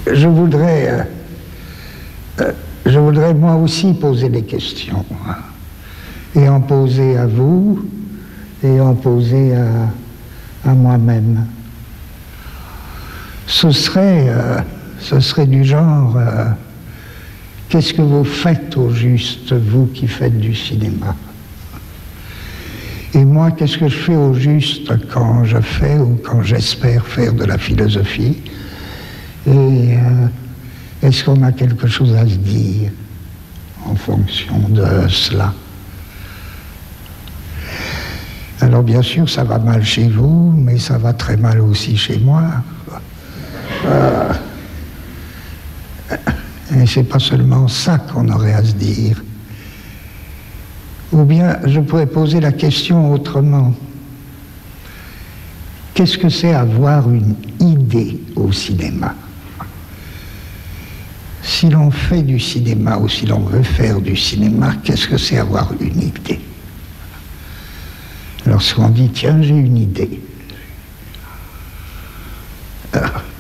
je voudrais moi aussi poser des questions, hein, et en poser à vous, et en poser à moi-même. Ce serait du genre, qu'est-ce que vous faites au juste, vous qui faites du cinéma? Et moi, qu'est-ce que je fais au juste quand je fais ou quand j'espère faire de la philosophie? Et est-ce qu'on a quelque chose à se dire en fonction de cela? Alors bien sûr, ça va mal chez vous, mais ça va très mal aussi chez moi. Et c'est pas seulement ça qu'on aurait à se dire. Ou bien, je pourrais poser la question autrement. Qu'est-ce que c'est avoir une idée au cinéma? Si l'on fait du cinéma ou si l'on veut faire du cinéma, qu'est-ce que c'est avoir une idée? Lorsqu'on dit, tiens, j'ai une idée.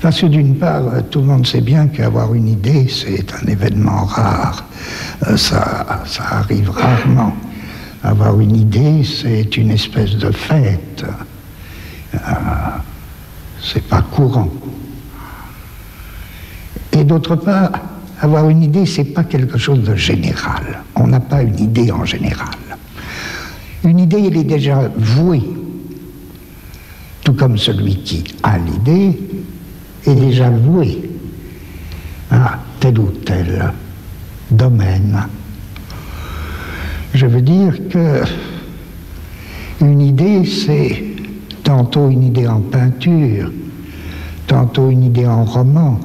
Parce que d'une part, tout le monde sait bien qu'avoir une idée, c'est un événement rare. Ça arrive rarement. Avoir une idée, c'est une espèce de fête. C'est pas courant. Et d'autre part, avoir une idée, c'est pas quelque chose de général. On n'a pas une idée en général. Une idée, elle est déjà vouée. Tout comme celui qui a l'idée est déjà voué à tel ou tel domaine. Je veux dire que une idée, c'est tantôt une idée en peinture, tantôt une idée en roman,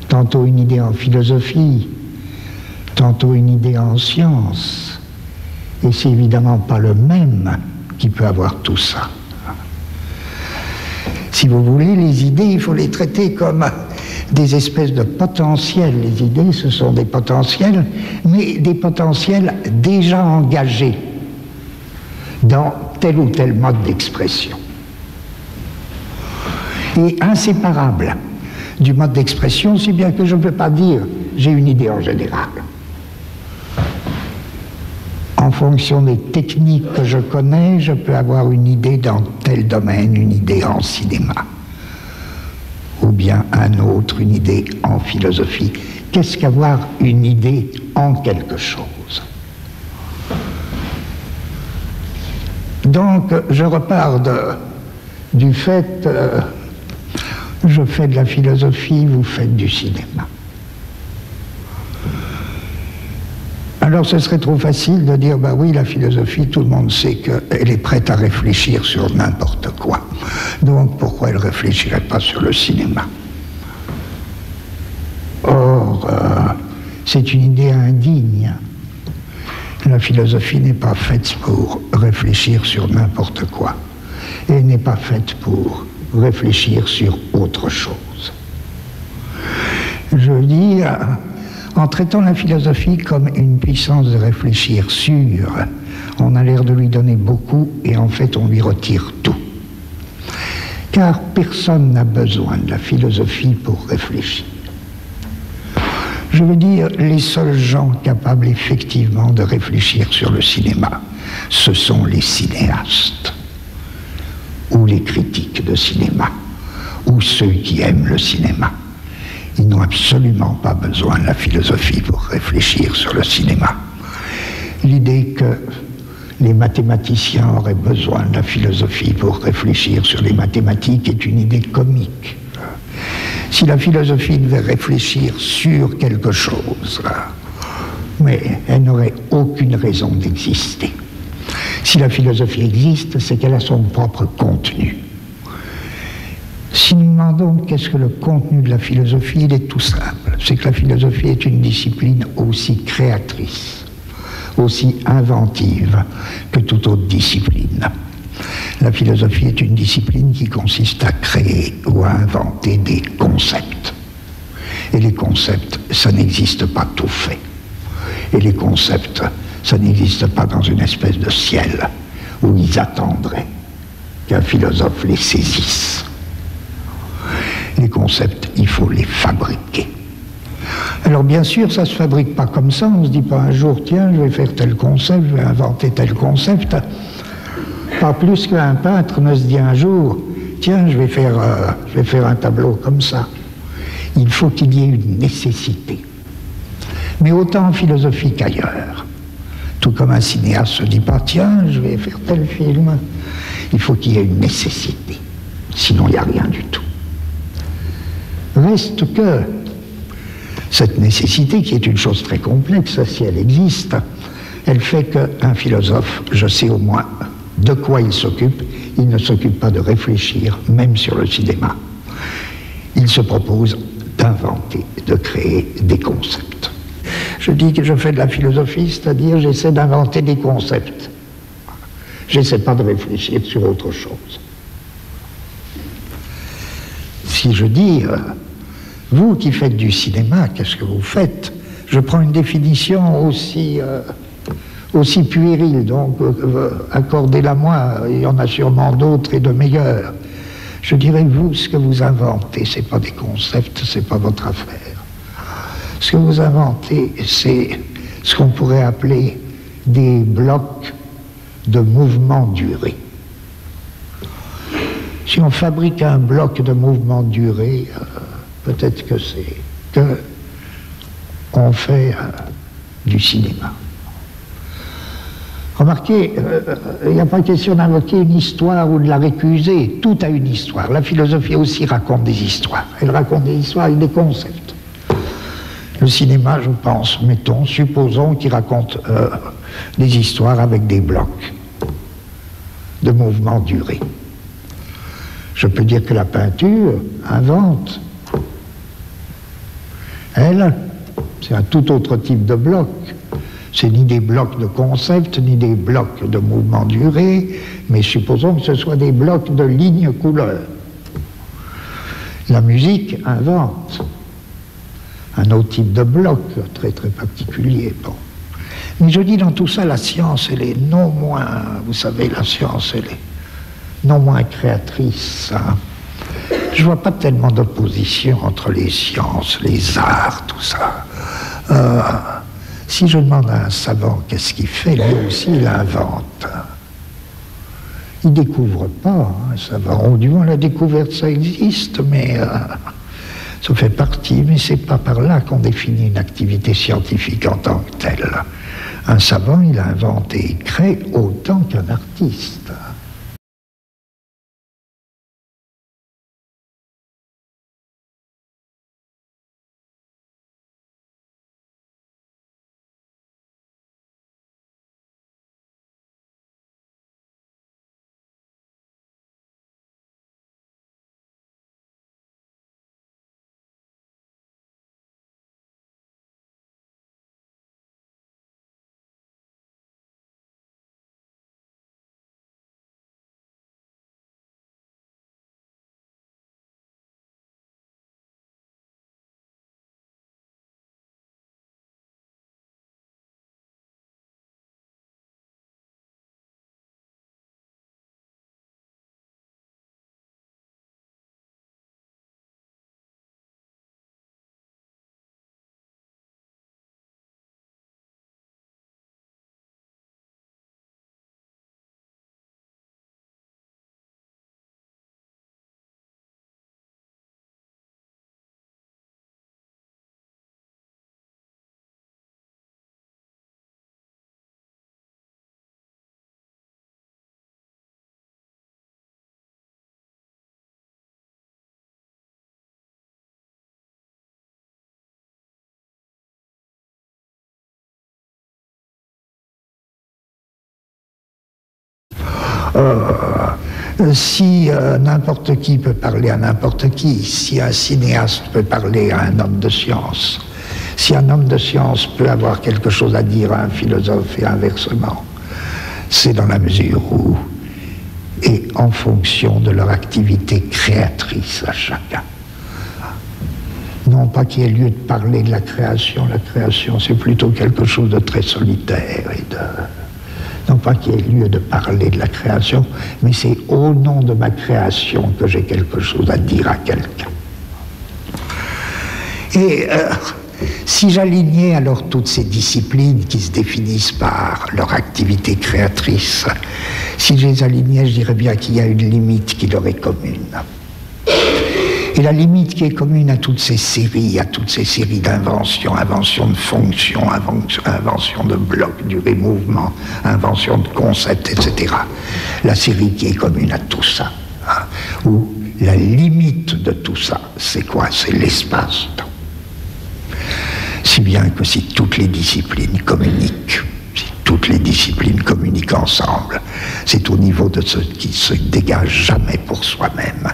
tantôt une idée en philosophie, tantôt une idée en sciences. Et c'est évidemment pas le même qui peut avoir tout ça. Si vous voulez, les idées, il faut les traiter comme des espèces de potentiels. Les idées, ce sont des potentiels, mais des potentiels déjà engagés dans tel ou tel mode d'expression. Et inséparables du mode d'expression, si bien que je ne peux pas dire « j'ai une idée en général ». En fonction des techniques que je connais, je peux avoir une idée dans tel domaine, une idée en cinéma, ou bien un autre, une idée en philosophie. Qu'est-ce qu'avoir une idée en quelque chose? Donc, je repars du fait, je fais de la philosophie, vous faites du cinéma. Alors ce serait trop facile de dire, bah oui, la philosophie, tout le monde sait qu'elle est prête à réfléchir sur n'importe quoi. Donc pourquoi elle ne réfléchirait pas sur le cinéma? Or, c'est une idée indigne. La philosophie n'est pas faite pour réfléchir sur n'importe quoi. Elle n'est pas faite pour réfléchir sur autre chose. Je veux dire, en traitant la philosophie comme une puissance de réfléchir sur, on a l'air de lui donner beaucoup et en fait on lui retire tout. Car personne n'a besoin de la philosophie pour réfléchir. Je veux dire, les seuls gens capables effectivement de réfléchir sur le cinéma, ce sont les cinéastes, ou les critiques de cinéma, ou ceux qui aiment le cinéma. Ils n'ont absolument pas besoin de la philosophie pour réfléchir sur le cinéma. L'idée que les mathématiciens auraient besoin de la philosophie pour réfléchir sur les mathématiques est une idée comique. Si la philosophie devait réfléchir sur quelque chose, mais elle n'aurait aucune raison d'exister. Si la philosophie existe, c'est qu'elle a son propre contenu. Si nous demandons qu'est-ce que le contenu de la philosophie, il est tout simple. C'est que la philosophie est une discipline aussi créatrice, aussi inventive que toute autre discipline. La philosophie est une discipline qui consiste à créer ou à inventer des concepts. Et les concepts, ça n'existe pas tout fait. Et les concepts, ça n'existe pas dans une espèce de ciel où ils attendraient qu'un philosophe les saisisse. Les concepts, il faut les fabriquer. Alors bien sûr, ça ne se fabrique pas comme ça, on ne se dit pas un jour, tiens, je vais faire tel concept, je vais inventer tel concept. Pas plus qu'un peintre ne se dit un jour, tiens, je vais faire un tableau comme ça. Il faut qu'il y ait une nécessité. Mais autant en philosophie qu'ailleurs. Tout comme un cinéaste ne se dit pas, tiens, je vais faire tel film. Il faut qu'il y ait une nécessité. Sinon, il n'y a rien du tout. Reste que cette nécessité, qui est une chose très complexe, si elle existe, elle fait qu'un philosophe, je sais au moins de quoi il s'occupe. Il ne s'occupe pas de réfléchir, même sur le cinéma. Il se propose d'inventer, de créer des concepts. Je dis que je fais de la philosophie, c'est-à-dire j'essaie d'inventer des concepts. J'essaie pas de réfléchir sur autre chose. Si je dis, vous qui faites du cinéma, qu'est-ce que vous faites? Je prends une définition aussi puérile, donc accordez-la moi, il y en a sûrement d'autres et de meilleurs. Je dirais, vous, ce que vous inventez, c'est pas des concepts, c'est pas votre affaire. Ce que vous inventez, c'est ce qu'on pourrait appeler des blocs de mouvement duré. Si on fabrique un bloc de mouvement duré, peut-être que c'est que on fait du cinéma. Remarquez, il n'y a pas question d'invoquer une histoire ou de la récuser. Tout a une histoire. La philosophie aussi raconte des histoires. Elle raconte des histoires avec des concepts. Le cinéma, je pense, supposons qu'il raconte des histoires avec des blocs de mouvement duré. Je peux dire que la peinture invente. Elle, c'est un tout autre type de bloc. C'est ni des blocs de concept, ni des blocs de mouvement duré, mais supposons que ce soit des blocs de lignes couleurs. La musique invente un autre type de bloc, très très particulier. Bon. Mais je dis dans tout ça, la science, elle est non moins, vous savez, la science, elle est non moins créatrice. Hein. Je vois pas tellement d'opposition entre les sciences, les arts, tout ça. Si je demande à un savant qu'est-ce qu'il fait, lui aussi il invente. Il découvre pas, hein, un savant. Ou du moins la découverte ça existe, mais ça fait partie, mais c'est pas par là qu'on définit une activité scientifique en tant que telle. Un savant, il invente et il crée autant qu'un artiste. Si n'importe qui peut parler à n'importe qui, si un cinéaste peut parler à un homme de science, si un homme de science peut avoir quelque chose à dire à un philosophe et inversement, c'est dans la mesure où, et en fonction de leur activité créatrice à chacun. Non pas qu'il y ait lieu de parler de la création c'est plutôt quelque chose de très solitaire et de... Non pas qu'il y ait lieu de parler de la création, mais c'est au nom de ma création que j'ai quelque chose à dire à quelqu'un. Et si j'alignais alors toutes ces disciplines qui se définissent par leur activité créatrice, si je les alignais, je dirais bien qu'il y a une limite qui leur est commune. Et la limite qui est commune à toutes ces séries d'inventions, inventions de fonctions, inventions de blocs, durée, mouvement, inventions de concepts, etc. La série qui est commune à tout ça, hein, ou la limite de tout ça, c'est quoi? C'est l'espace-temps. Si bien que si toutes les disciplines communiquent, si toutes les disciplines communiquent ensemble, c'est au niveau de ce qui se dégage jamais pour soi-même,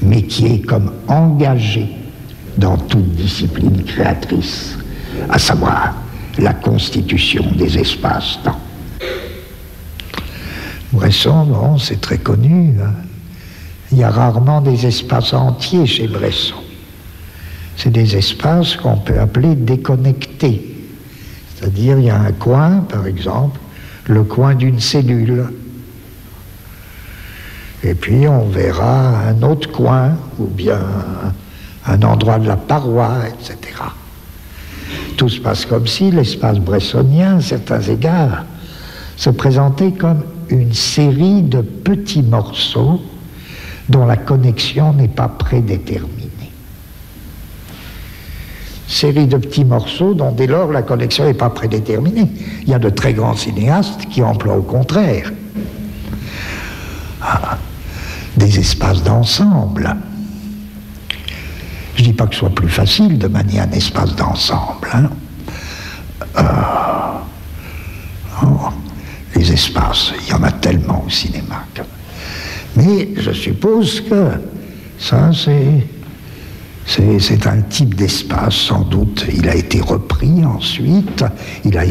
mais qui est comme engagé dans toute discipline créatrice, à savoir la constitution des espaces-temps. Bresson, bon, c'est très connu, hein. Il y a rarement des espaces entiers chez Bresson. C'est des espaces qu'on peut appeler déconnectés. C'est-à-dire, il y a un coin, par exemple, le coin d'une cellule. Et puis, on verra un autre coin, ou bien un endroit de la paroi, etc. Tout se passe comme si l'espace bressonien, à certains égards, se présentait comme une série de petits morceaux dont la connexion n'est pas prédéterminée. Série de petits morceaux dont dès lors la connexion n'est pas prédéterminée. Il y a de très grands cinéastes qui emploient au contraire des espaces d'ensemble. Je ne dis pas que ce soit plus facile de manier un espace d'ensemble, hein. Les espaces, il y en a tellement au cinéma. Mais je suppose que ça, c'est un type d'espace, sans doute. Il a été repris ensuite, il a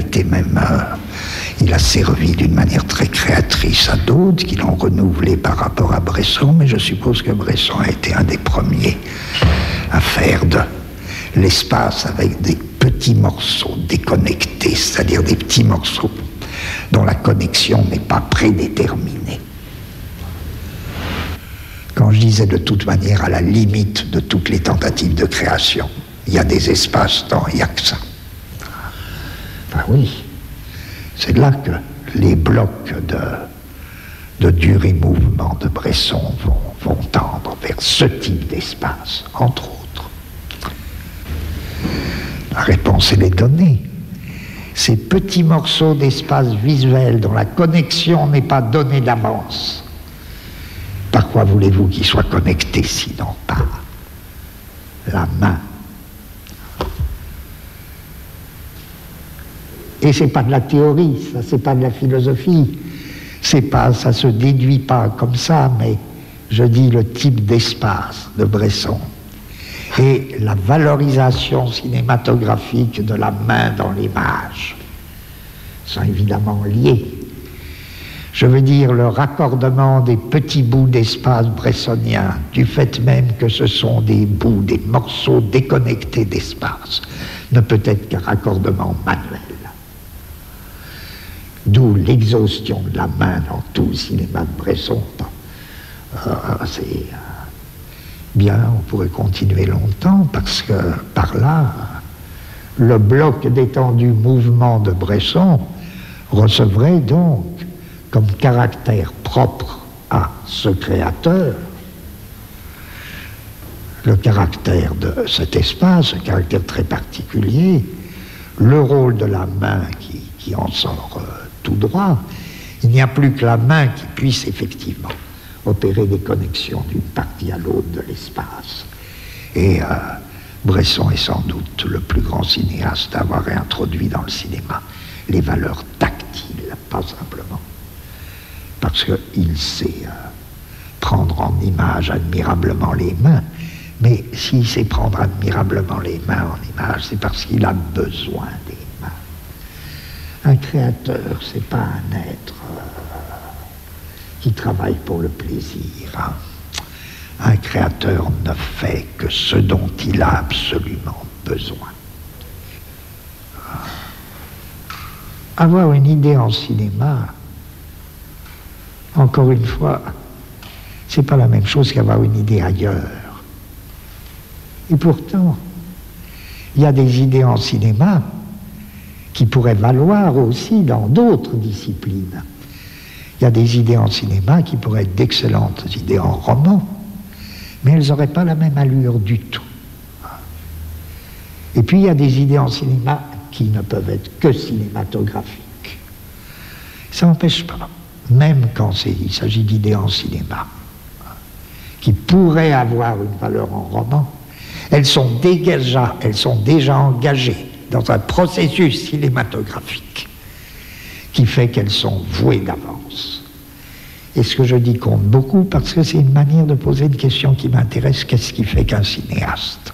servi d'une manière très créatrice à d'autres qui l'ont renouvelé par rapport à Bresson, mais je suppose que Bresson a été un des premiers à faire de l'espace avec des petits morceaux déconnectés, c'est-à-dire des petits morceaux dont la connexion n'est pas prédéterminée. Quand je disais de toute manière à la limite de toutes les tentatives de création, il y a des espaces-temps, il n'y a que ça. Ben oui, c'est là que les blocs de durée-mouvement de Bresson vont tendre vers ce type d'espace, entre autres. La réponse, elle est donnée. Ces petits morceaux d'espace visuel dont la connexion n'est pas donnée d'avance, par quoi voulez-vous qu'ils soient connectés sinon par la main? Et c'est pas de la théorie, ça, c'est pas de la philosophie, c'est pas, ça se déduit pas comme ça, mais je dis le type d'espace de Bresson et la valorisation cinématographique de la main dans l'image sont évidemment liés. Je veux dire, le raccordement des petits bouts d'espace bressonien, du fait même que ce sont des bouts, des morceaux déconnectés d'espace, ne peut être qu'un raccordement manuel. D'où l'exhaustion de la main dans tout le cinéma de Bresson. C'est bien, on pourrait continuer longtemps, parce que par là, le bloc d'étendu mouvement de Bresson recevrait donc comme caractère propre à ce créateur, le caractère de cet espace, un caractère très particulier, le rôle de la main qui en sort tout droit. Il n'y a plus que la main qui puisse effectivement opérer des connexions d'une partie à l'autre de l'espace. Et Bresson est sans doute le plus grand cinéaste à avoir introduit dans le cinéma les valeurs tactiles, pas simplement parce qu'il sait prendre en image admirablement les mains, mais s'il sait prendre admirablement les mains en image, c'est parce qu'il a besoin des mains. Un créateur, c'est pas un être qui travaille pour le plaisir, hein. Un créateur ne fait que ce dont il a absolument besoin. Avoir une idée en cinéma, encore une fois, c'est pas la même chose qu'avoir une idée ailleurs. Et pourtant, Il y a des idées en cinéma qui pourraient valoir aussi dans d'autres disciplines. Il y a des idées en cinéma qui pourraient être d'excellentes idées en roman, mais elles n'auraient pas la même allure du tout. Et puis il y a des idées en cinéma qui ne peuvent être que cinématographiques. Ça n'empêche pas, même quand il s'agit d'idées en cinéma, qui pourraient avoir une valeur en roman, elles sont déjà engagées dans un processus cinématographique qui fait qu'elles sont vouées d'avance. Et ce que je dis compte beaucoup parce que c'est une manière de poser une question qui m'intéresse. Qu'est-ce qui fait qu'un cinéaste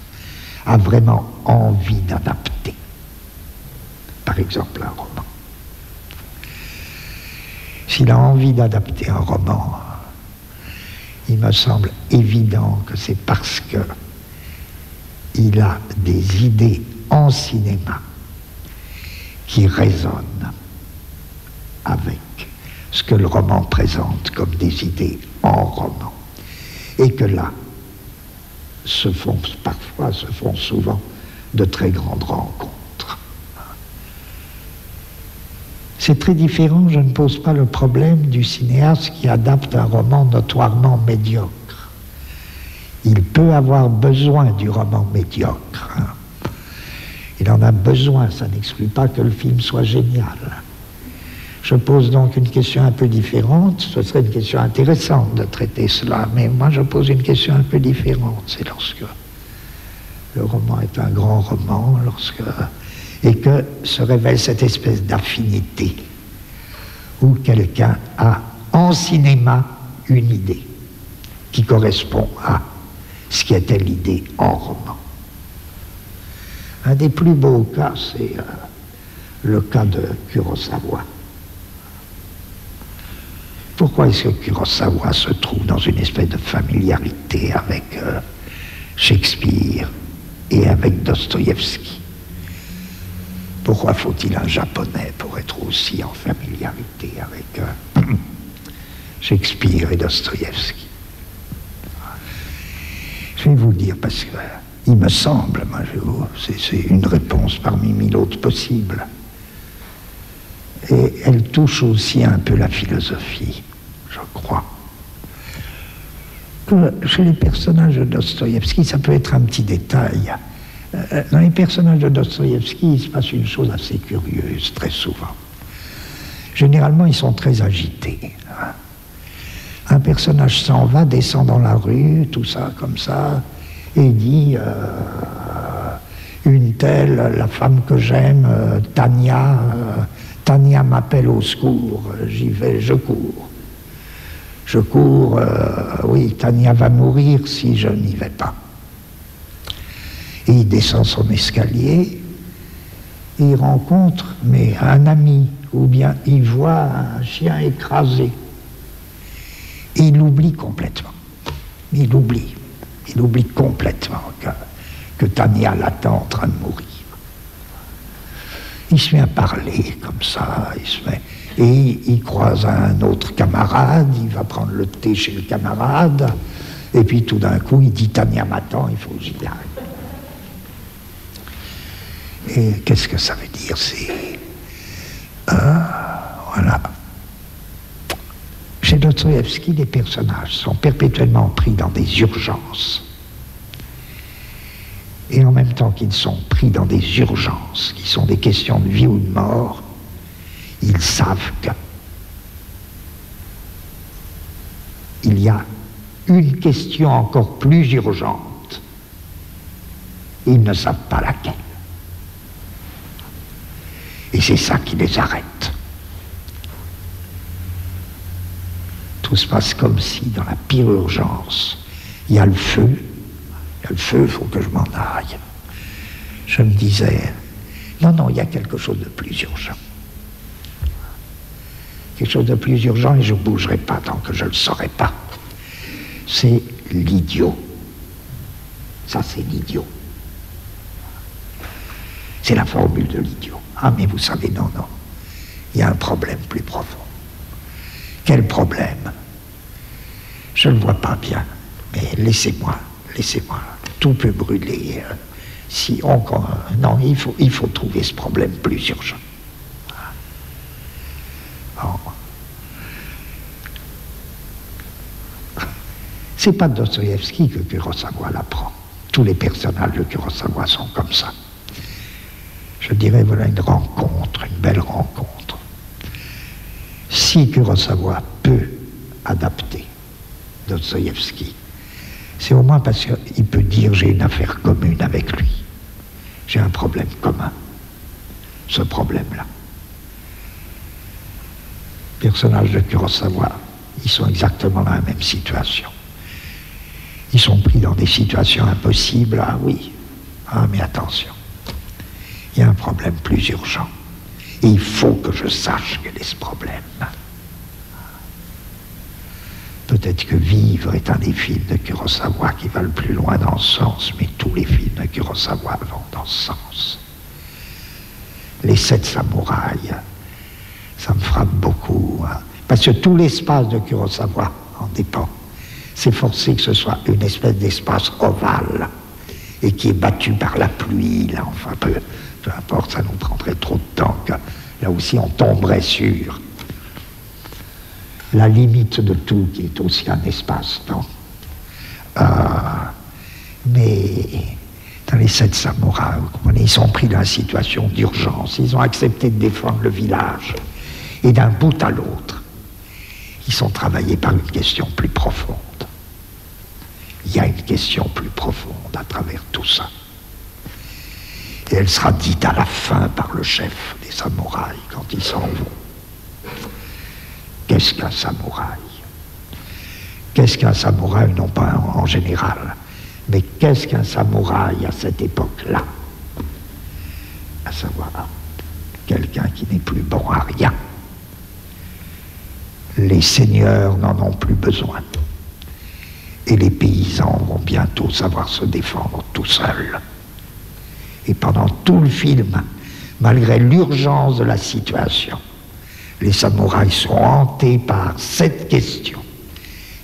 a vraiment envie d'adapter, par exemple, un roman? S'il a envie d'adapter un roman, il me semble évident que c'est parce que il a des idées en cinéma qui résonnent avec ce que le roman présente comme des idées en roman. Et que là, se font souvent de très grandes rencontres. C'est très différent, je ne pose pas le problème du cinéaste qui adapte un roman notoirement médiocre. Il peut avoir besoin du roman médiocre. Il en a besoin, ça n'exclut pas que le film soit génial. Je pose donc une question un peu différente. Ce serait une question intéressante de traiter cela, mais moi je pose une question un peu différente. C'est lorsque le roman est un grand roman, et que se révèle cette espèce d'affinité où quelqu'un a en cinéma une idée qui correspond à ce qui était l'idée en roman. Un des plus beaux cas, c'est le cas de Kurosawa. Pourquoi est-ce que Kurosawa se trouve dans une espèce de familiarité avec Shakespeare et avec Dostoïevski? Pourquoi faut-il un Japonais pour être aussi en familiarité avec Shakespeare et Dostoïevski? Je vais vous le dire parce que il me semble, c'est une réponse parmi mille autres possibles. Et elle touche aussi un peu la philosophie, je crois. Que chez les personnages de Dostoïevski, ça peut être un petit détail. Dans les personnages de Dostoïevski, il se passe une chose assez curieuse, très souvent. Généralement, ils sont très agités. Un personnage s'en va, descend dans la rue, tout ça, comme ça, et dit une telle, la femme que j'aime, Tania m'appelle au secours, j'y vais, je cours. Je cours, oui, Tania va mourir si je n'y vais pas. Et il descend son escalier, et il rencontre un ami, ou bien il voit un chien écrasé. Et il l'oublie complètement. Il oublie complètement que Tania l'attend en train de mourir. Il se met à parler comme ça, et il croise un autre camarade, il va prendre le thé chez le camarade, et puis tout d'un coup, il dit « Tania m'attend, il faut que j'y aille ». Et qu'est-ce que ça veut dire? C'est... voilà. Chez Dostoïevski, les personnages sont perpétuellement pris dans des urgences. Et en même temps qu'ils sont pris dans des urgences, qui sont des questions de vie ou de mort, ils savent qu'il y a une question encore plus urgente. Ils ne savent pas laquelle. Et c'est ça qui les arrête. Tout se passe comme si, dans la pire urgence, il y a le feu. Il y a le feu, il faut que je m'en aille. Je me disais, non, il y a quelque chose de plus urgent. Quelque chose de plus urgent et je ne bougerai pas tant que je ne le saurai pas. C'est l'idiot. Ça, c'est l'idiot. C'est la formule de l'idiot. Ah, mais vous savez, non. Il y a un problème plus profond. Quel problème? Je ne le vois pas bien, mais laissez-moi. Tout peut brûler. Non, il faut trouver ce problème plus urgent. Bon. C'est pas Dostoïevski que Kurosawa l'apprend. Tous les personnages de Kurosawa sont comme ça. Je dirais, voilà une rencontre, une belle rencontre. Si Kurosawa peut adapter Dostoïevski, c'est au moins parce qu'il peut dire j'ai une affaire commune avec lui. J'ai un problème commun. Ce problème-là. Les personnages de Kurosawa, ils sont exactement dans la même situation. Ils sont pris dans des situations impossibles. Ah oui, mais attention. Il y a un problème plus urgent. Et il faut que je sache quel est ce problème. Peut-être que Vivre est un des films de Kurosawa qui va le plus loin dans ce sens, mais tous les films de Kurosawa vont dans ce sens. Les 7 samouraïs, ça me frappe beaucoup. Parce que tout l'espace de Kurosawa en dépend. C'est forcé que ce soit une espèce d'espace ovale et qui est battu par la pluie, là, enfin, peu importe, ça nous prendrait trop de temps, que là aussi on tomberait sur la limite de tout, qui est aussi un espace-temps. Mais dans les 7 samouraïs, ils sont pris dans une situation d'urgence, ils ont accepté de défendre le village, et d'un bout à l'autre, ils sont travaillés par une question plus profonde. Il y a une question plus profonde à travers tout ça. Et elle sera dite à la fin par le chef des samouraïs quand ils s'en vont. Qu'est-ce qu'un samouraï? Qu'est-ce qu'un samouraï, non pas en général, mais qu'est-ce qu'un samouraï à cette époque-là? À savoir, quelqu'un qui n'est plus bon à rien. Les seigneurs n'en ont plus besoin. Et les paysans vont bientôt savoir se défendre tout seuls. Et pendant tout le film, malgré l'urgence de la situation, les samouraïs sont hantés par cette question,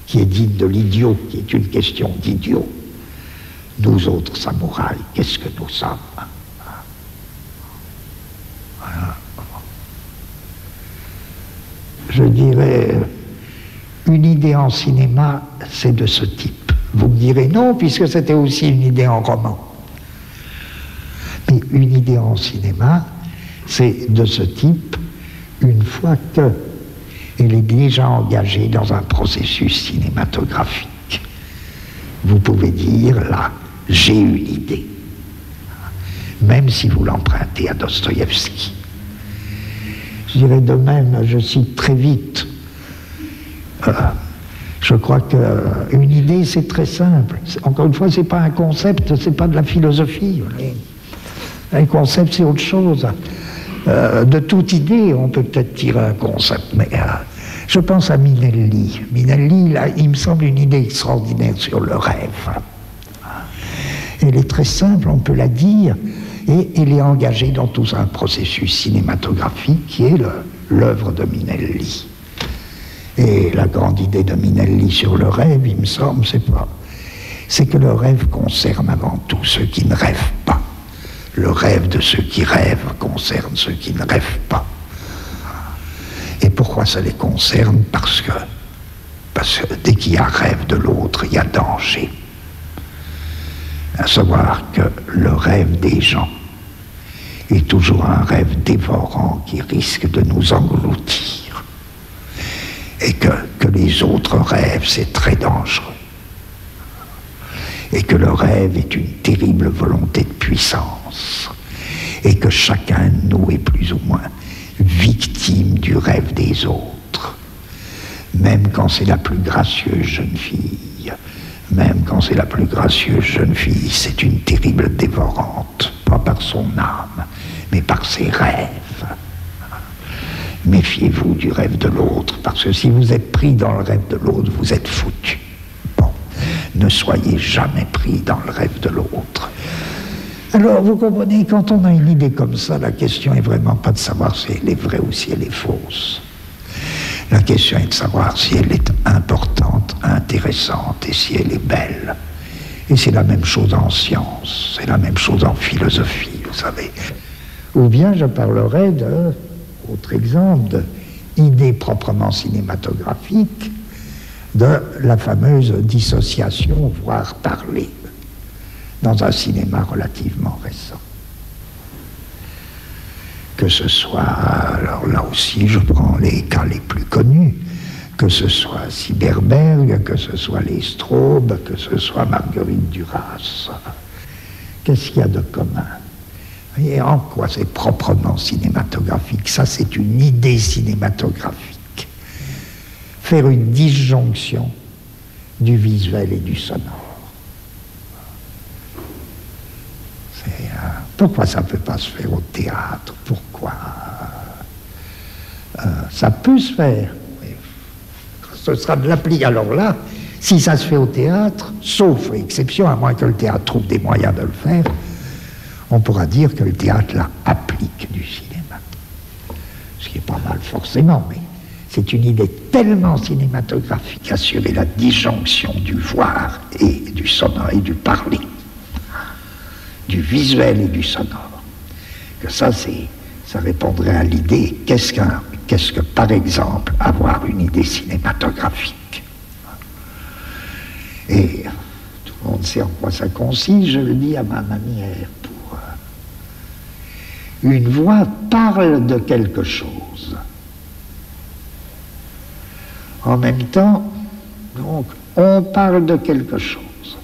qui est digne de l'idiot, qui est une question d'idiot. Nous autres samouraïs, qu'est-ce que nous sommes? Voilà. Je dirais, une idée en cinéma, c'est de ce type. Vous me direz non, puisque c'était aussi une idée en roman. Mais une idée en cinéma, c'est de ce type, une fois qu'elle est déjà engagée dans un processus cinématographique. Vous pouvez dire, là, j'ai une idée. Même si vous l'empruntez à Dostoïevski. Je dirais de même, je cite très vite, je crois qu'une idée, c'est très simple. Encore une fois, c'est pas un concept, c'est pas de la philosophie. Un concept, c'est autre chose. De toute idée, on peut peut-être tirer un concept, mais je pense à Minelli. Minelli, là, il me semble une idée extraordinaire sur le rêve. Elle est très simple, on peut la dire, et elle est engagée dans tout un processus cinématographique qui est l'œuvre de Minelli. Et la grande idée de Minelli sur le rêve, il me semble, c'est que le rêve concerne avant tout ceux qui ne rêvent pas. Le rêve de ceux qui rêvent concerne ceux qui ne rêvent pas. Et pourquoi ça les concerne? Parce que dès qu'il y a rêve de l'autre, il y a danger. À savoir que le rêve des gens est toujours un rêve dévorant qui risque de nous engloutir. Et que les autres rêves, c'est très dangereux. Et que le rêve est une terrible volonté de puissance. Et que chacun de nous est plus ou moins victime du rêve des autres. Même quand c'est la plus gracieuse jeune fille. Même quand c'est la plus gracieuse jeune fille, c'est une terrible dévorante. Pas par son âme, mais par ses rêves. Méfiez-vous du rêve de l'autre, parce que si vous êtes pris dans le rêve de l'autre, vous êtes foutu. Bon, ne soyez jamais pris dans le rêve de l'autre. Alors, vous comprenez, quand on a une idée comme ça, la question est vraiment pas de savoir si elle est vraie ou si elle est fausse. La question est de savoir si elle est importante, intéressante, et si elle est belle. Et c'est la même chose en sciences, c'est la même chose en philosophie, vous savez. Ou bien je parlerai de, autre exemple, d'idée proprement cinématographique, de la fameuse dissociation, voire parler, dans un cinéma relativement récent. Que ce soit, alors là aussi je prends les cas les plus connus, que ce soit Cyberberg, que ce soit les Straub, que ce soit Marguerite Duras. Qu'est-ce qu'il y a de commun? Et en quoi c'est proprement cinématographique? Ça, c'est une idée cinématographique. Faire une disjonction du visuel et du sonore. Pourquoi ça ne peut pas se faire au théâtre? Pourquoi ça peut se faire. Ce sera de l'appli. Alors là, si ça se fait au théâtre, sauf exception, à moins que le théâtre trouve des moyens de le faire, on pourra dire que le théâtre là applique du cinéma. Ce qui n'est pas mal forcément, mais c'est une idée tellement cinématographique, assurer la disjonction du voir et du sonore et du parler, du visuel et du sonore, que ça répondrait à l'idée qu'est-ce que par exemple avoir une idée cinématographique. Et tout le monde sait en quoi ça consiste, je le dis à ma manière. Une voix parle de quelque chose. En même temps, donc, on parle de quelque chose.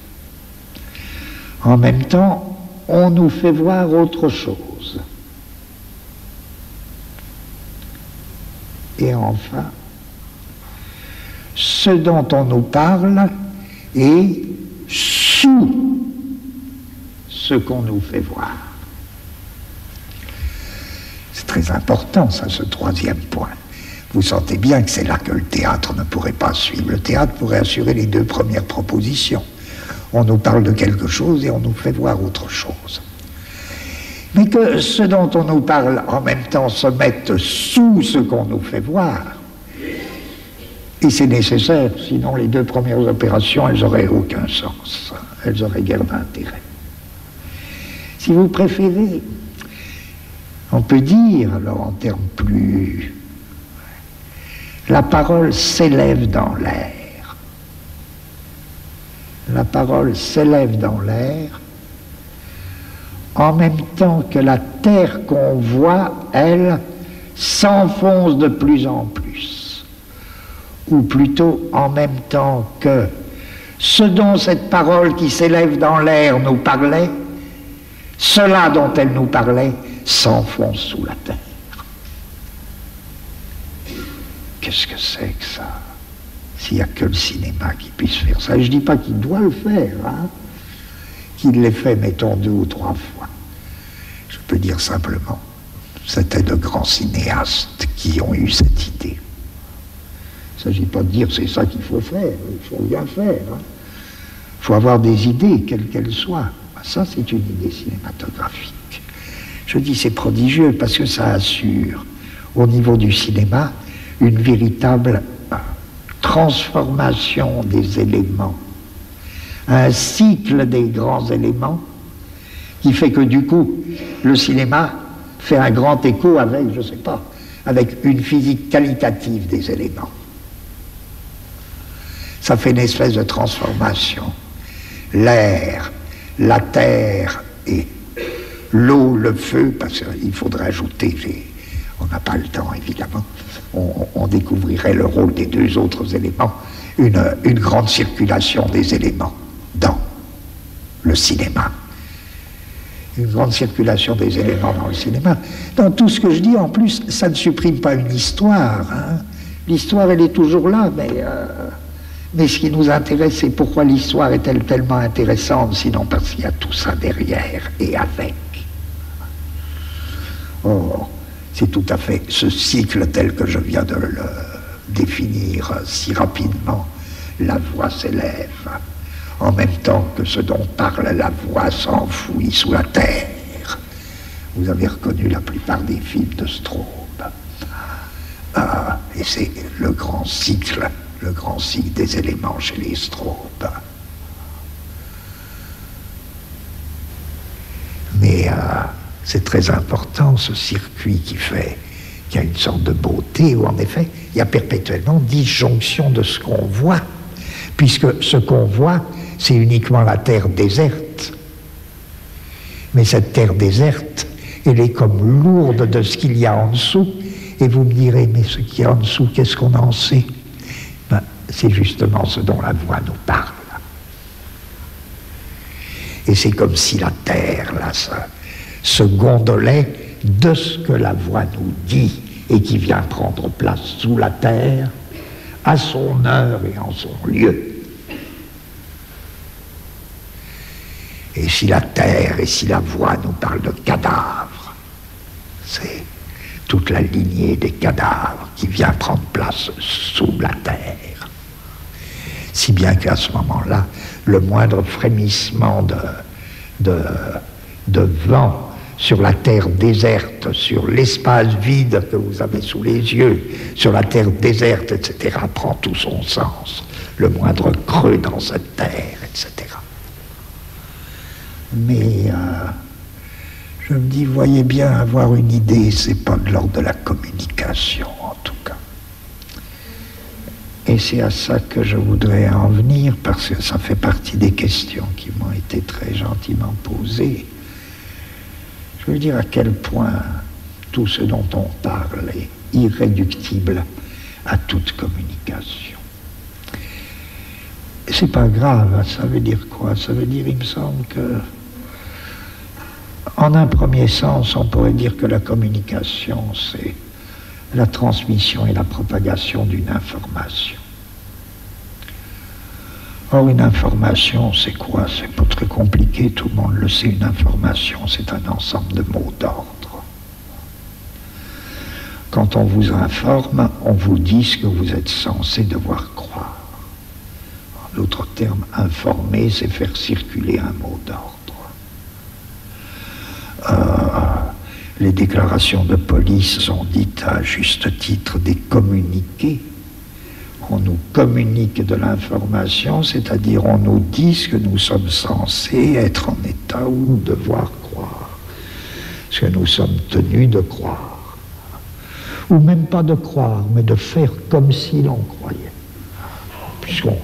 En même temps, on nous fait voir autre chose. Et enfin, ce dont on nous parle est sous ce qu'on nous fait voir. C'est très important, ça, ce troisième point. Vous sentez bien que c'est là que le théâtre ne pourrait pas suivre. Le théâtre pourrait assurer les deux premières propositions. On nous parle de quelque chose et on nous fait voir autre chose. Mais que ce dont on nous parle en même temps se mette sous ce qu'on nous fait voir, et c'est nécessaire, sinon les deux premières opérations, elles n'auraient aucun sens, elles auraient guère d'intérêt. Si vous préférez, on peut dire, alors en termes plus... La parole s'élève dans l'air. La parole s'élève dans l'air en même temps que la terre qu'on voit, elle, s'enfonce de plus en plus. Ou plutôt en même temps que ce dont cette parole qui s'élève dans l'air nous parlait, cela dont elle nous parlait s'enfonce sous la terre. Qu'est-ce que c'est que ça? S'il n'y a que le cinéma qui puisse faire ça. Et je ne dis pas qu'il doit le faire, hein, qu'il l'ait fait, mettons, 2 ou 3 fois. Je peux dire simplement, c'était de grands cinéastes qui ont eu cette idée. Il ne s'agit pas de dire c'est ça qu'il faut faire, il faut bien faire. Il faut avoir des idées, quelles qu'elles soient. Ça, c'est une idée cinématographique. Je dis c'est prodigieux parce que ça assure, au niveau du cinéma, une véritable transformation des éléments, un cycle des grands éléments qui fait que du coup, le cinéma fait un grand écho avec, je ne sais pas, avec une physique qualitative des éléments. Ça fait une espèce de transformation. L'air, la terre et l'eau, le feu, parce qu'il faudrait ajouter, on n'a pas le temps évidemment, on découvrirait le rôle des 2 autres éléments, une grande circulation des éléments dans le cinéma. Une grande circulation des éléments dans le cinéma. Dans tout ce que je dis, en plus, ça ne supprime pas une histoire. Hein. L'histoire, elle est toujours là, mais ce qui nous intéresse, c'est pourquoi l'histoire est-elle tellement intéressante, sinon parce qu'il y a tout ça derrière et avec. Or, c'est tout à fait ce cycle tel que je viens de le définir si rapidement. La voix s'élève, en même temps que ce dont parle la voix s'enfouit sous la terre. Vous avez reconnu la plupart des films de Straub. Et c'est le grand cycle des éléments chez les Straub. c'est très important, ce circuit qui a une sorte de beauté, où en effet, il y a perpétuellement disjonction de ce qu'on voit, puisque ce qu'on voit, c'est uniquement la terre déserte. Mais cette terre déserte, elle est comme lourde de ce qu'il y a en dessous, et vous me direz, mais ce qu'il y a en dessous, qu'est-ce qu'on en sait? Ben, c'est justement ce dont la voix nous parle. Et c'est comme si la terre, là, se gondolait de ce que la voix nous dit et qui vient prendre place sous la terre, à son heure et en son lieu. Et si la terre et si la voix nous parlent de cadavres, c'est toute la lignée des cadavres qui vient prendre place sous la terre. Si bien qu'à ce moment-là, le moindre frémissement de vent sur la terre déserte, sur l'espace vide que vous avez sous les yeux, sur la terre déserte, etc., prend tout son sens. Le moindre creux dans cette terre, etc. Mais je me dis, voyez bien, avoir une idée, c'est pas de l'ordre de la communication, en tout cas. Et c'est à ça que je voudrais en venir, parce que ça fait partie des questions qui m'ont été très gentiment posées. Je veux dire à quel point tout ce dont on parle est irréductible à toute communication. C'est pas grave, ça veut dire quoi? Ça veut dire, il me semble que, en un premier sens, on pourrait dire que la communication, c'est la transmission et la propagation d'une information. Or, une information, c'est quoi? C'est pas très compliqué, tout le monde le sait. Une information, c'est un ensemble de mots d'ordre. Quand on vous informe, on vous dit ce que vous êtes censé devoir croire. En d'autres termes, informer, c'est faire circuler un mot d'ordre. Les déclarations de police sont dites à juste titre des communiqués. On nous communique de l'information, c'est-à-dire on nous dit ce que nous sommes censés être en état ou devoir croire, ce que nous sommes tenus de croire, ou même pas de croire, mais de faire comme si l'on croyait, puisqu'on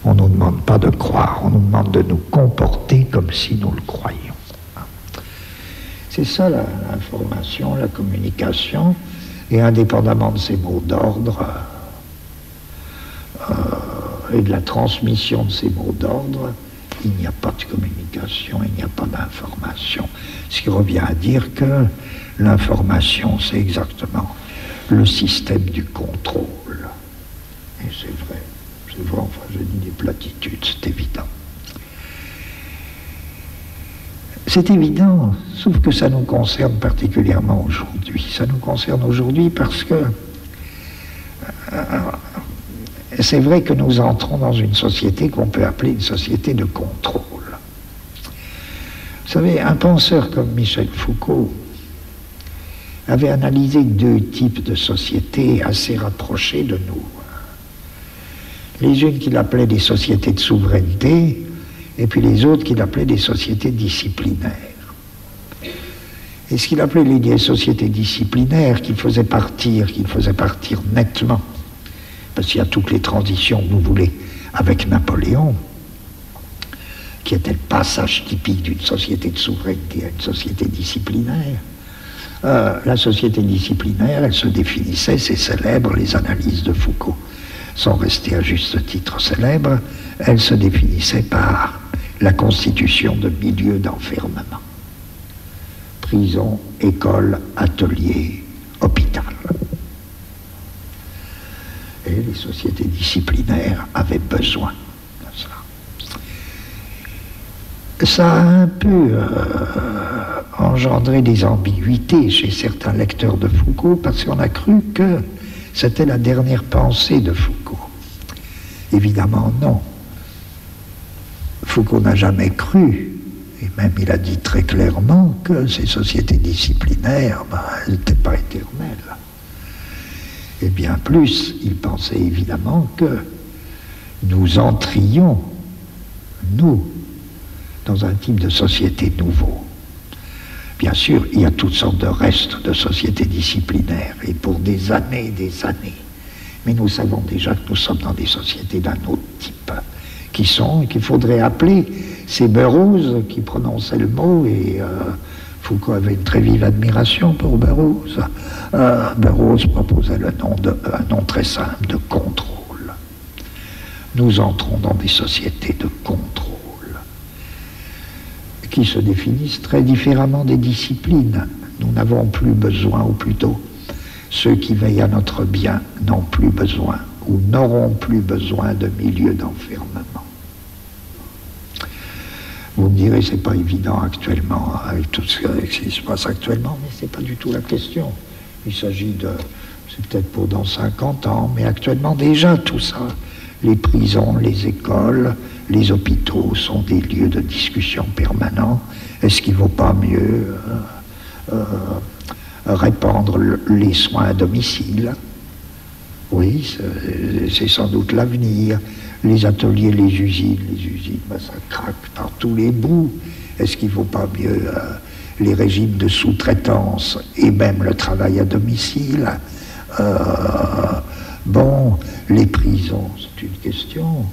ne nous demande pas de croire, on nous demande de nous comporter comme si nous le croyions. C'est ça l'information, la communication, et indépendamment de ces mots d'ordre et de la transmission de ces mots d'ordre, il n'y a pas de communication, il n'y a pas d'information. Ce qui revient à dire que l'information, c'est exactement le système du contrôle. Et c'est vrai, enfin je dis des platitudes, c'est évident. C'est évident, sauf que ça nous concerne particulièrement aujourd'hui. Ça nous concerne aujourd'hui parce que c'est vrai que nous entrons dans une société qu'on peut appeler une société de contrôle. Vous savez, un penseur comme Michel Foucault avait analysé deux types de sociétés assez rapprochées de nous. Les unes qu'il appelait des sociétés de souveraineté, et puis les autres qu'il appelait des sociétés disciplinaires. Et ce qu'il appelait les sociétés disciplinaires, qu'il faisait partir nettement, parce qu'il y a toutes les transitions que vous voulez avec Napoléon, qui était le passage typique d'une société de souveraineté à une société disciplinaire. La société disciplinaire, elle se définissait, c'est célèbre, les analyses de Foucault sont restées à juste titre célèbres, elle se définissait par la constitution de milieux d'enfermement. Prison, école, atelier, hôpital. Et les sociétés disciplinaires avaient besoin de ça. Ça a un peu engendré des ambiguïtés chez certains lecteurs de Foucault parce qu'on a cru que c'était la dernière pensée de Foucault. Évidemment, non. Foucault n'a jamais cru, et même il a dit très clairement que ces sociétés disciplinaires, elles n'étaient pas éternelles. Et bien plus, il pensait évidemment que nous entrions, nous, dans un type de société nouveau. Bien sûr, il y a toutes sortes de restes de sociétés disciplinaires, et pour des années, mais nous savons déjà que nous sommes dans des sociétés d'un autre type, qu'il faudrait appeler ces Burroughs qui prononçaient le mot, et Foucault avait une très vive admiration pour Burroughs. Burroughs proposait un nom très simple de contrôle. Nous entrons dans des sociétés de contrôle qui se définissent très différemment des disciplines. Nous n'avons plus besoin, ou plutôt, ceux qui veillent à notre bien n'ont plus besoin ou n'auront plus besoin de milieux d'enfermement. Vous me direz, c'est pas évident actuellement, avec tout ce qui se passe actuellement, mais c'est pas du tout la question. Il s'agit de, c'est peut-être pour dans 50 ans, mais actuellement déjà tout ça. Les prisons, les écoles, les hôpitaux sont des lieux de discussion permanents. Est-ce qu'il ne vaut pas mieux répandre les soins à domicile? Oui, c'est sans doute l'avenir. Les ateliers, les usines, ben, ça craque par tous les bouts. Est-ce qu'il ne vaut pas mieux les régimes de sous-traitance et même le travail à domicile? Bon, les prisons, c'est une question.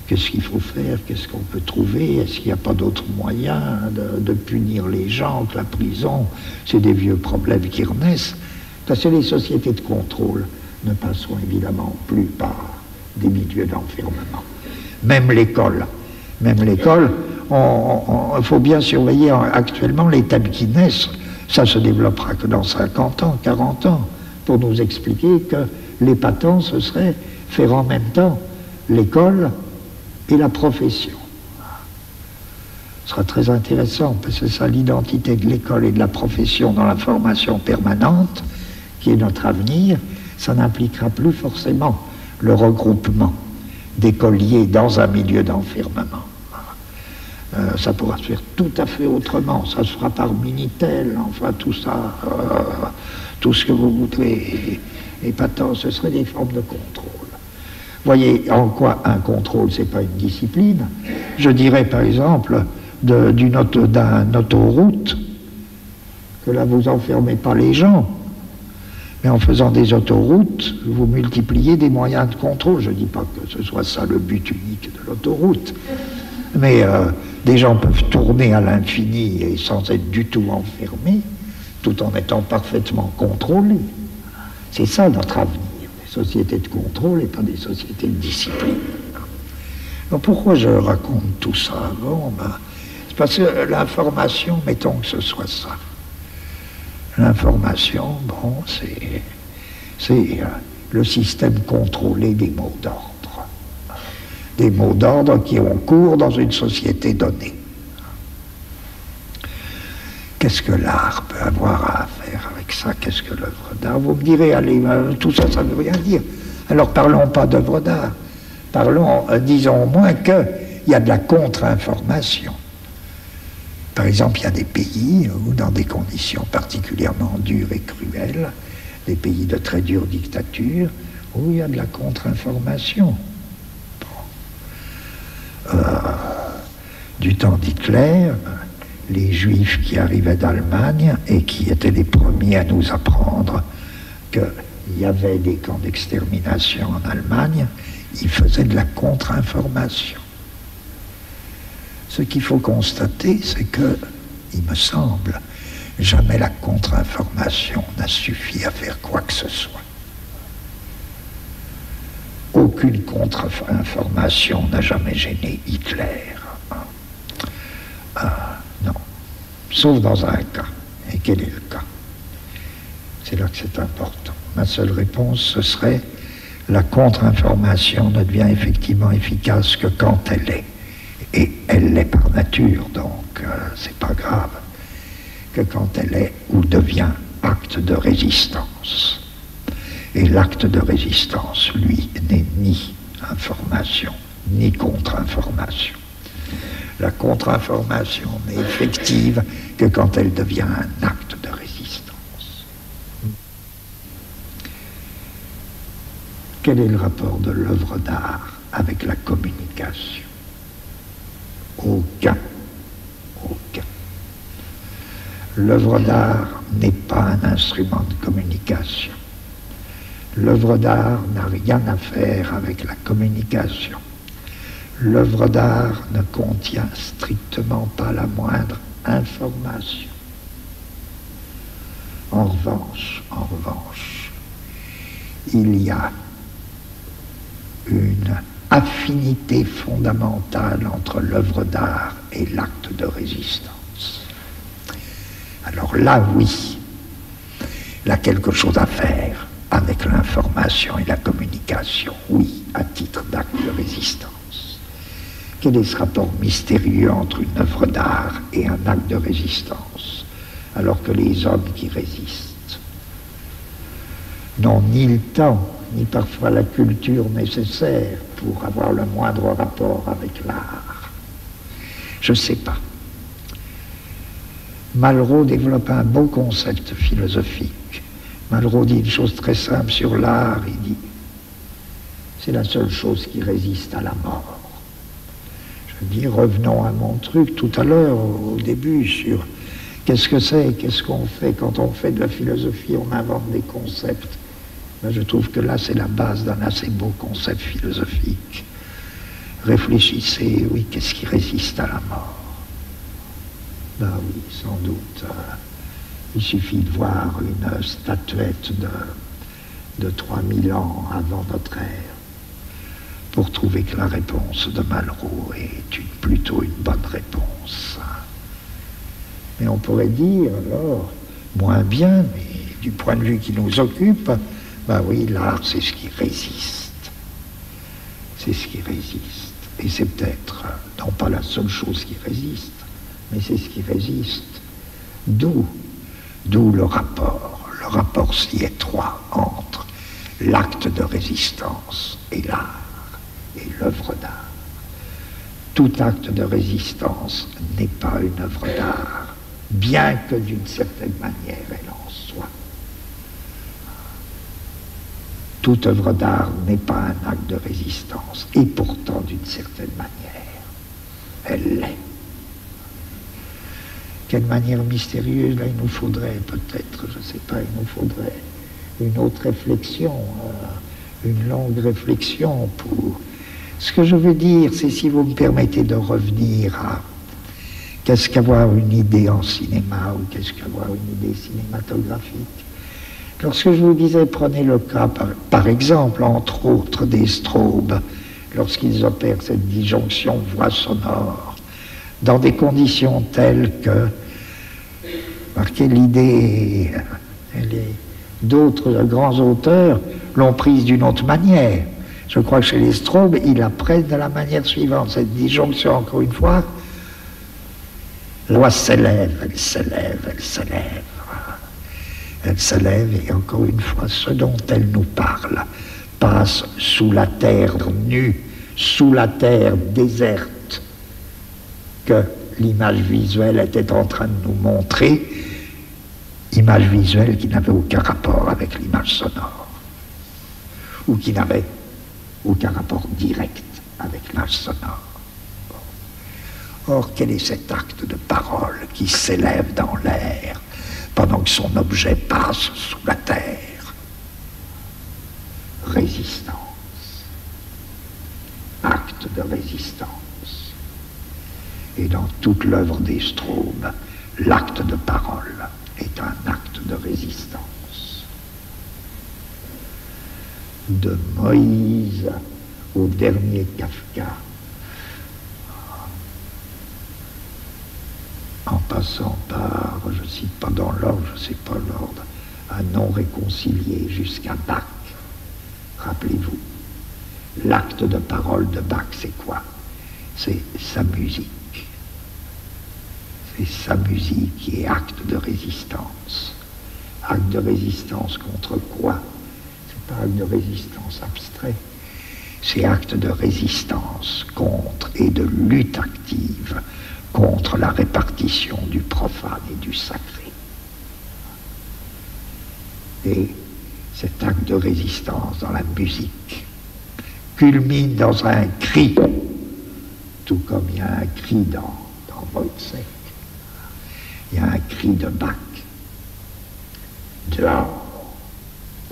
Qu'est-ce qu'il faut faire? Qu'est-ce qu'on peut trouver? Est-ce qu'il n'y a pas d'autres moyens de punir les gens que la prison? C'est des vieux problèmes qui renaissent. Parce que les sociétés de contrôle ne passeront évidemment plus par des milieux d'enfermement. Même l'école. Il faut bien surveiller actuellement les thèmes qui naissent. Ça se développera que dans 50 ans, 40 ans, pour nous expliquer que l'épatant, ce serait faire en même temps l'école et la profession. Ce sera très intéressant, parce que c'est ça l'identité de l'école et de la profession dans la formation permanente, qui est notre avenir. Ça n'impliquera plus forcément le regroupement d'écoliers dans un milieu d'enfermement. Ça pourra se faire tout à fait autrement. Ça se fera par Minitel, enfin tout ça, tout ce que vous voudrez. Épatant, ce serait des formes de contrôle. Voyez en quoi un contrôle, c'est pas une discipline. Je dirais par exemple d'une autoroute que là vous enfermez pas les gens, mais en faisant des autoroutes, vous multipliez des moyens de contrôle. Je dis pas que ce soit ça le but unique de l'autoroute, mais des gens peuvent tourner à l'infini et sans être du tout enfermés, tout en étant parfaitement contrôlés. C'est ça notre avenir, des sociétés de contrôle et pas des sociétés de discipline. Donc pourquoi je raconte tout ça? Bon, c'est parce que l'information, mettons que ce soit ça. L'information, bon, c'est le système contrôlé des mots d'ordre. Des mots d'ordre qui ont cours dans une société donnée. Qu'est-ce que l'art peut avoir à faire avec ça? Qu'est-ce que l'œuvre d'art? Vous me direz, allez, tout ça, ça ne veut rien dire. Alors parlons pas d'œuvre d'art. Parlons, disons au moins qu'il y a de la contre-information. Par exemple, il y a des pays où, dans des conditions particulièrement dures et cruelles, des pays de très dure dictature, où il y a de la contre-information. Bon. Du temps d'Hitler, les Juifs qui arrivaient d'Allemagne et qui étaient les premiers à nous apprendre qu'il y avait des camps d'extermination en Allemagne, ils faisaient de la contre-information. Ce qu'il faut constater, c'est que, il me semble, jamais la contre-information n'a suffi à faire quoi que ce soit. Aucune contre-information n'a jamais gêné Hitler. Non. Sauf dans un cas. Et quel est le cas? C'est là que c'est important. Ma seule réponse, ce serait la contre-information ne devient effectivement efficace que quand elle est. Et elle l'est par nature, donc c'est pas grave, que quand elle est ou devient acte de résistance. Et l'acte de résistance, lui, n'est ni information, ni contre-information. La contre-information n'est effective que quand elle devient un acte de résistance. Quel est le rapport de l'œuvre d'art avec la communication? Aucun. L'œuvre d'art n'est pas un instrument de communication. L'œuvre d'art n'a rien à faire avec la communication. L'œuvre d'art ne contient strictement pas la moindre information. En revanche, il y a une affinité fondamentale entre l'œuvre d'art et l'acte de résistance. Alors là, oui, il a quelque chose à faire avec l'information et la communication, oui, à titre d'acte de résistance. Quel est ce rapport mystérieux entre une œuvre d'art et un acte de résistance, alors que les hommes qui résistent n'ont ni le temps, ni parfois la culture nécessaire pour avoir le moindre rapport avec l'art? Je ne sais pas. Malraux développe un beau concept philosophique. Malraux dit une chose très simple sur l'art, il dit c'est la seule chose qui résiste à la mort. Je dis, revenons à mon truc tout à l'heure, au début, sur qu'est-ce que c'est, qu'est-ce qu'on fait. Quand on fait de la philosophie, on invente des concepts. Ben, je trouve que là, c'est la base d'un assez beau concept philosophique. Réfléchissez, oui, qu'est-ce qui résiste à la mort? Ben oui, sans doute. Il suffit de voir une statuette de 3000 ans avant notre ère pour trouver que la réponse de Malraux est plutôt une bonne réponse. Mais on pourrait dire, alors, moins bien, mais du point de vue qui nous occupe, ben oui, l'art, c'est ce qui résiste. C'est ce qui résiste. Et c'est peut-être, non pas la seule chose qui résiste, mais c'est ce qui résiste. D'où le rapport si étroit entre l'acte de résistance et l'art, et l'œuvre d'art. Tout acte de résistance n'est pas une œuvre d'art, bien que d'une certaine manière elle en soit. Toute œuvre d'art n'est pas un acte de résistance, et pourtant d'une certaine manière, elle l'est. Quelle manière mystérieuse, là il nous faudrait peut-être, je ne sais pas, il nous faudrait une autre réflexion, une longue réflexion pour... Ce que je veux dire, c'est, si vous me permettez de revenir à qu'est-ce qu'avoir une idée en cinéma ou qu'est-ce qu'avoir une idée cinématographique. Lorsque je vous disais, prenez le cas, par exemple, entre autres, des strobes, lorsqu'ils opèrent cette disjonction voix-sonore, dans des conditions telles que, marquez l'idée, d'autres grands auteurs l'ont prise d'une autre manière. Je crois que chez les strobes, ils la prennent de la manière suivante. Cette disjonction, encore une fois, la voix s'élève, elle s'élève, elle s'élève. Elle s'élève et encore une fois, ce dont elle nous parle passe sous la terre nue, sous la terre déserte que l'image visuelle était en train de nous montrer, image visuelle qui n'avait aucun rapport avec l'image sonore, ou qui n'avait aucun rapport direct avec l'image sonore. Or, quel est cet acte de parole qui s'élève dans l'air pendant que son objet passe sous la terre? Résistance. Acte de résistance. Et dans toute l'œuvre des strobes, l'acte de parole est un acte de résistance. De Moïse au dernier Kafka, en passant par, je ne cite pas dans l'ordre, je ne sais pas l'ordre, un non réconcilié jusqu'à Bach. Rappelez-vous, l'acte de parole de Bach, c'est quoi? C'est sa musique. C'est sa musique qui est acte de résistance. Acte de résistance contre quoi? C'est pas acte de résistance abstrait. C'est acte de résistance contre et de lutte active contre la répartition du profane et du sacré. Et cet acte de résistance dans la musique culmine dans un cri, tout comme il y a un cri dans Wojciech. Il y a un cri cri de Bach. Dehors,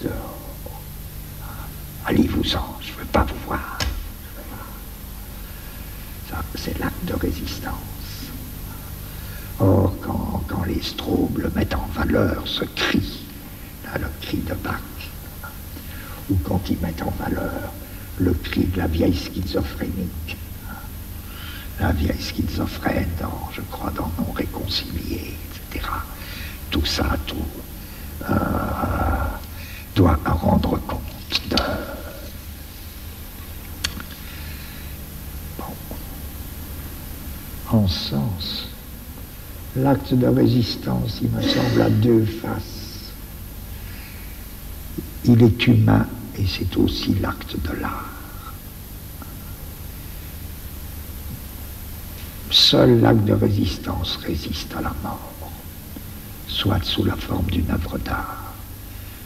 dehors. Allez-vous-en, je ne veux pas vous voir. Ça, c'est l'acte de résistance. Or, quand les Straubles mettent en valeur ce cri, là, le cri de Bach, ou quand ils mettent en valeur le cri de la vieille schizophrénique, la vieille schizophrène, je crois, dans Non réconcilié, etc. Tout ça, doit rendre compte de... Bon. En ce sens, l'acte de résistance, il me semble, a deux faces. Il est humain et c'est aussi l'acte de l'art. Seul l'acte de résistance résiste à la mort, soit sous la forme d'une œuvre d'art,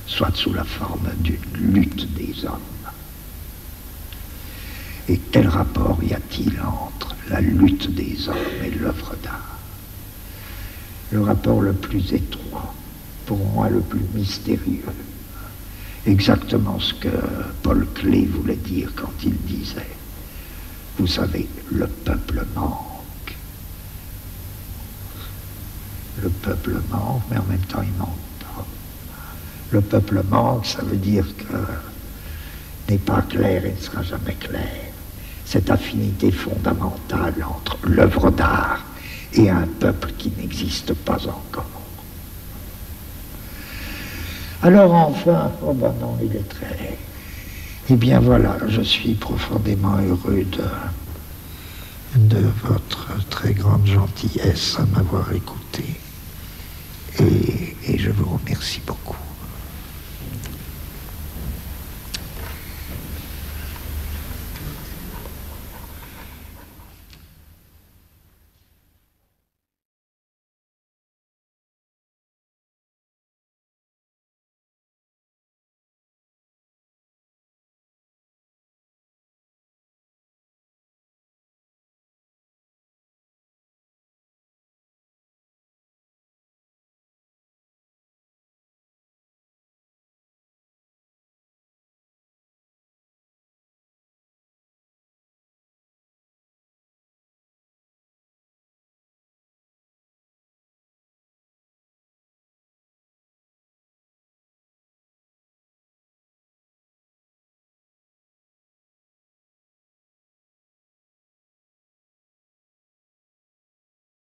soit sous la forme d'une lutte des hommes. Et quel rapport y a-t-il entre la lutte des hommes et l'œuvre d'art? Le rapport le plus étroit, pour moi le plus mystérieux, exactement ce que Paul Klee voulait dire quand il disait, vous savez, le peuple manque. Le peuple manque, mais en même temps il manque pas. Le peuple manque, ça veut dire que n'est pas clair et ne sera jamais clair. Cette affinité fondamentale entre l'œuvre d'art et un peuple qui n'existe pas encore. Alors enfin, oh ben non, il est très... Eh bien voilà, je suis profondément heureux de votre très grande gentillesse à m'avoir écouté. Et je vous remercie beaucoup.